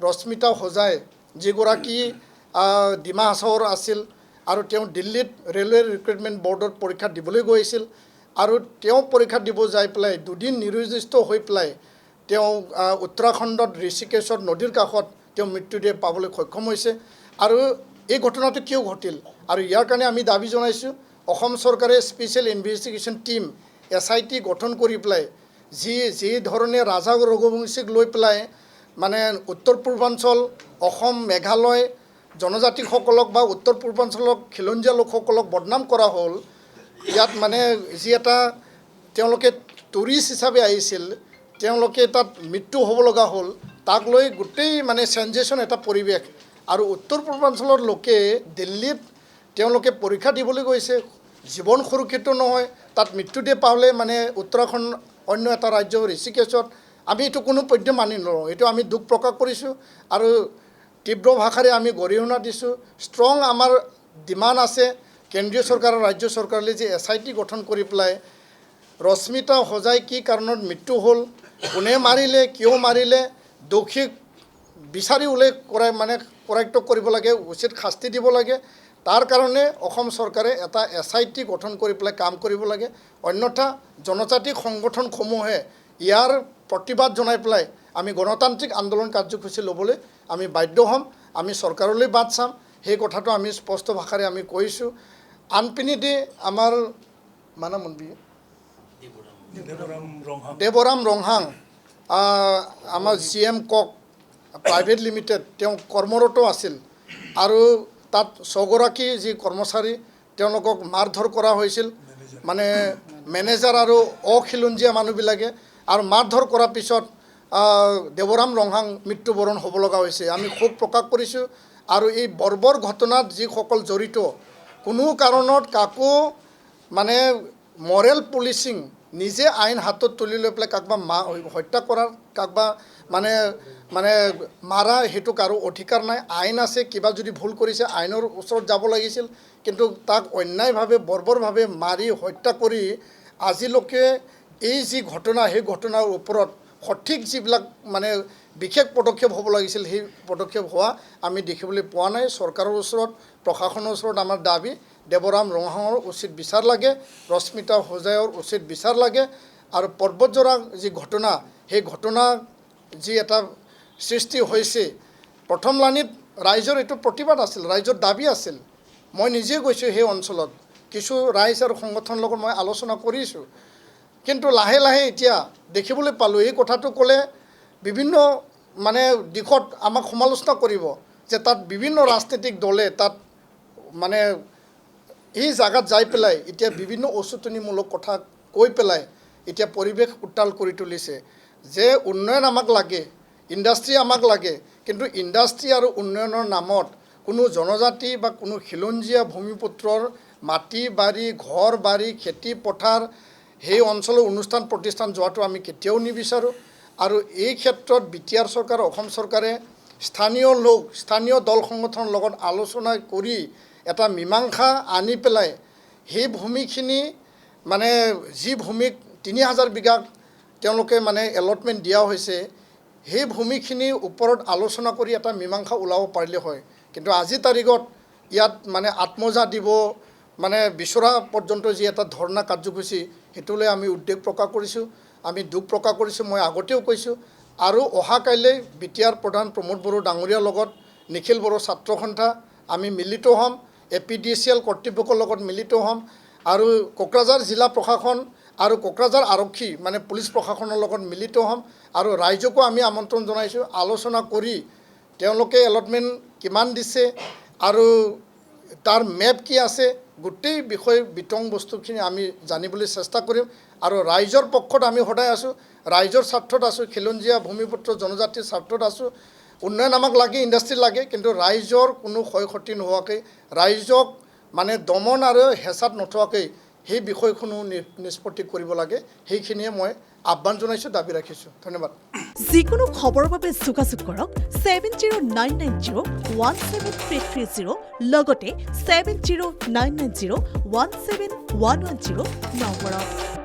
ৰশ্মিতা হোজাই যিগৰাকী ডিমা হাছাওৰ আছিল আৰু তেওঁ দিল্লীত ৰেলৱে ৰিক্ৰুটমেণ্ট বৰ্ডত পৰীক্ষা দিবলৈ গৈছিল আৰু তেওঁ পৰীক্ষা দিব যাই পেলাই দুদিন নিৰুদ্দিষ্ট হৈ পেলাই তেওঁ উত্তৰাখণ্ডত ঋষিকেশত নদীৰ কাষত তেওঁ মৃত্যুদেহ পাবলৈ সক্ষম হৈছে আৰু এই ঘটনাটো কিয় ঘটিল আৰু ইয়াৰ কাৰণে আমি দাবী জনাইছোঁ অসম চৰকাৰে স্পেচিয়েল ইনভেষ্টিগেশ্যন টিম SIT গঠন কৰি পেলাই যি ধৰণে ৰাজা ৰঘুবংশীক লৈ পেলাই মানে উত্তৰ পূৰ্বাঞ্চল অসম মেঘালয় জনজাতিসকলক বা উত্তৰ পূৰ্বাঞ্চলক খিলঞ্জীয়া লোকসকলক বদনাম কৰা হ'ল ইয়াত মানে যি এটা তেওঁলোকে টুৰিষ্ট হিচাপে আহিছিল তেওঁলোকে তাত মৃত্যু হ'ব লগা হ'ল তাক লৈ গোটেই মানে চেঞ্জেশ্যন এটা পৰিৱেশ আৰু উত্তৰ পূৰ্বাঞ্চলৰ লোকে দিল্লীত তেওঁলোকে পৰীক্ষা দিবলৈ গৈছে জীৱন সুৰক্ষিত নহয় তাত মৃত্যুদেহ পালে মানে উত্তৰাখণ্ড অন্য এটা ৰাজ্য ঋষিকেশত আমি এইটো কোনো পধ্যে মানি নলওঁ এইটো আমি দুখ প্ৰকাশ কৰিছোঁ আৰু তীব্ৰ ভাষাৰে আমি গৰিহণা দিছোঁ ষ্ট্ৰং আমাৰ ডিমাণ্ড আছে কেন্দ্ৰীয় চৰকাৰ আৰু ৰাজ্য চৰকাৰলৈ যে SIT গঠন কৰি পেলাই ৰশ্মিতা হোজাই কি কাৰণত মৃত্যু হ'ল কোনে মাৰিলে কিয় মাৰিলে দোষীক বিচাৰি উল্লেখ কৰাই মানে কৰায়ত্ব কৰিব লাগে উচিত শাস্তি দিব লাগে তাৰ কাৰণে অসম চৰকাৰে এটা SIT গঠন কৰি পেলাই কাম কৰিব লাগে অন্যথা জনজাতি সংগঠনসমূহে ইয়াৰ প্ৰতিবাদ জনাই পেলাই আমি গণতান্ত্ৰিক আন্দোলন কাৰ্যসূচী ল'বলৈ আমি বাধ্য হ'ম আমি চৰকাৰলৈ বাট চাম সেই কথাটো আমি স্পষ্ট ভাষাৰে আমি কৈছোঁ আনপিনিদি আমাৰ মানমন্ত্ৰী দেৱৰাম ৰংহাং আমাৰ GM কক প্ৰাইভেট লিমিটেড তেওঁ কৰ্মৰত আছিল আৰু তাত 6গৰাকী যি কৰ্মচাৰী তেওঁলোকক মাৰধৰ কৰা হৈছিল মানে মেনেজাৰ আৰু অখিলঞ্জীয়া মানুহবিলাকে আৰু মাৰধৰ কৰাৰ পিছত দেৱৰাম ৰংহাং মৃত্যুবৰণ হ'ব লগা হৈছে আমি শোক প্ৰকাশ কৰিছোঁ আৰু এই বৰ্বৰ ঘটনাত যিসকল জড়িত কোনো কাৰণত কাকো মানে মৰেল পুলিচিং নিজে আইন হাতত তুলি লৈ পেলাই কাকবা হত্যা কৰাৰ কাকবা মানে মাৰা সেইটো কাৰো অধিকাৰ নাই আইন আছে কিবা যদি ভুল কৰিছে আইনৰ ওচৰত যাব লাগিছিল কিন্তু তাক অন্যায়ভাৱে বৰ্বৰভাৱে মাৰি হত্যা কৰি আজিলৈকে এই যি ঘটনা সেই ঘটনাৰ ওপৰত সঠিক যিবিলাক মানে বিশেষ পদক্ষেপ হ'ব লাগিছিল সেই পদক্ষেপ হোৱা আমি দেখিবলৈ পোৱা নাই চৰকাৰৰ ওচৰত প্ৰশাসনৰ ওচৰত আমাৰ দাবী দেৱৰাম ৰংহাঙৰ উচিত বিচাৰ লাগে ৰশ্মিতা হোজাইৰ উচিত বিচাৰ লাগে আৰু পৰ্বতজোৰা যি ঘটনা সেই ঘটনা যি এটা সৃষ্টি হৈছে প্ৰথম লানিত ৰাইজৰ এইটো প্ৰতিবাদ আছিল ৰাইজৰ দাবী আছিল মই নিজে গৈছোঁ সেই অঞ্চলত কিছু ৰাইজ আৰু সংগঠনৰ লগত মই আলোচনা কৰিছোঁ কিন্তু লাহে লাহে এতিয়া দেখিবলৈ পালোঁ এই কথাটো ক'লে বিভিন্ন মানে দিশত আমাক সমালোচনা কৰিব যে তাত বিভিন্ন ৰাজনৈতিক দলে তাত মানে এই জাগাত যাই পেলাই এতিয়া বিভিন্ন অচেতনীমূলক কথা কৈ পেলাই এতিয়া পৰিৱেশ উত্তাল কৰি তুলিছে যে উন্নয়ন আমাক লাগে ইণ্ডাষ্ট্ৰী আমাক লাগে কিন্তু ইণ্ডাষ্ট্ৰী আৰু উন্নয়নৰ নামত কোনো জনজাতি বা কোনো খিলঞ্জীয়া ভূমিপুত্ৰৰ মাটি বাৰী ঘৰ বাৰী খেতি পথাৰ সেই অঞ্চলৰ অনুষ্ঠান প্ৰতিষ্ঠান যোৱাটো আমি কেতিয়াও নিবিচাৰোঁ আৰু এই ক্ষেত্ৰত BTR চৰকাৰ অসম চৰকাৰে স্থানীয় লোক স্থানীয় দল সংগঠনৰ লগত আলোচনা কৰি এটা মীমাংসা আনি পেলাই সেই ভূমিখিনি মানে যি ভূমিক 3000 বিঘা তেওঁলোকে মানে এলটমেণ্ট দিয়া হৈছে সেই ভূমিখিনিৰ ওপৰত আলোচনা কৰি এটা মীমাংসা ওলাব পাৰিলে হয় কিন্তু আজি তাৰিখত ইয়াত মানে আত্মজা দিব মানে বিচৰা পৰ্যন্ত যি এটা ধৰ্ণা কাৰ্যসূচী সেইটোলৈ আমি উদ্বেগ প্ৰকাশ কৰিছোঁ আমি দুখ প্ৰকাশ কৰিছোঁ মই আগতেও কৈছোঁ আৰু অহা কাইলৈ BTR প্ৰধান প্ৰমোদ বড়ো ডাঙৰীয়াৰ লগত নিখিল বড়ো ছাত্ৰ সন্থা আমি মিলিত হ'ম APDCL কৰ্তৃপক্ষৰ লগত মিলিত হ'ম আৰু কোকৰাঝাৰ জিলা প্ৰশাসন আৰু কোকৰাঝাৰ আৰক্ষী মানে পুলিচ প্ৰশাসনৰ লগত মিলিত হ'ম আৰু ৰাইজকো আমি আমন্ত্ৰণ জনাইছোঁ আলোচনা কৰি তেওঁলোকে এলটমেণ্ট কিমান দিছে আৰু তাৰ মেপ কি আছে গোটেই বিষয় বিতং বস্তুখিনি আমি জানিবলৈ চেষ্টা কৰিম আৰু ৰাইজৰ পক্ষত আমি সদায় আছোঁ ৰাইজৰ স্বাৰ্থত আছোঁ খিলঞ্জীয়া ভূমিপুত্ৰ জনজাতিৰ স্বাৰ্থত আছোঁ উন্নয়ন আমাক লাগে ইণ্ডাষ্ট্ৰী লাগে কিন্তু ৰাইজৰ কোনো ক্ষয় ক্ষতি নোহোৱাকৈ ৰাইজক মানে দমন আৰু হেঁচাত নথোৱাকৈ সেই বিষয়খনো নিষ্পত্তি কৰিব লাগে সেইখিনিয়ে মই আহ্বান জনাইছোঁ দাবী ৰাখিছোঁ ধন্যবাদ যিকোনো খবৰৰ বাবে যোগাযোগ কৰক 7099017330 লগতে 7099017110 নম্বৰত